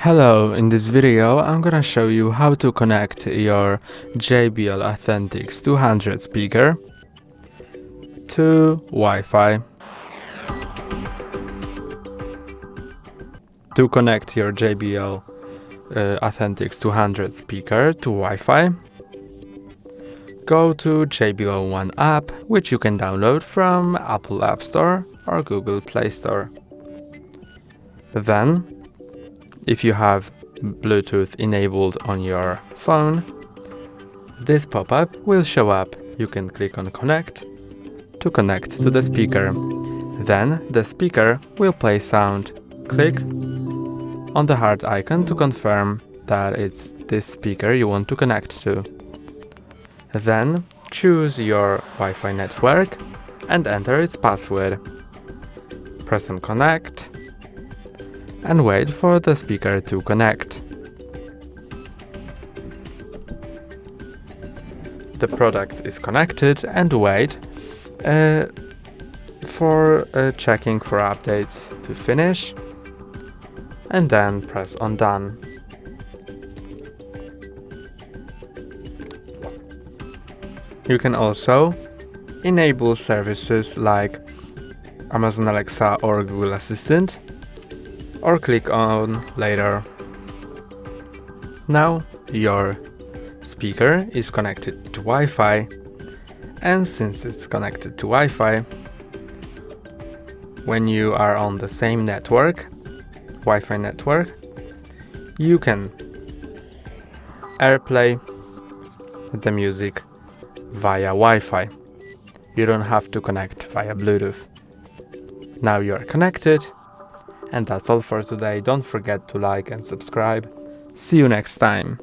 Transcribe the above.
Hello, in this video I'm gonna show you how to connect your JBL Authentics 200 speaker to Wi-Fi. To connect your JBL Authentics 200 speaker to Wi-Fi, go to JBL One app, which you can download from Apple App Store or Google Play Store. Then, if you have Bluetooth enabled on your phone, this pop-up will show up. You can click on Connect to connect to the speaker. Then the speaker will play sound. Click on the heart icon to confirm that it's this speaker you want to connect to. Then choose your Wi-Fi network and enter its password. Press on Connect and wait for the speaker to connect. The product is connected and wait for checking for updates to finish, and then press on Done. You can also enable services like Amazon Alexa or Google Assistant, or click on Later. Now your speaker is connected to Wi-Fi, and since it's connected to Wi-Fi, when you are on the same network, Wi-Fi network, you can AirPlay the music via Wi-Fi. You don't have to connect via Bluetooth. Now you are connected, and that's all for today. Don't forget to like and subscribe. See you next time.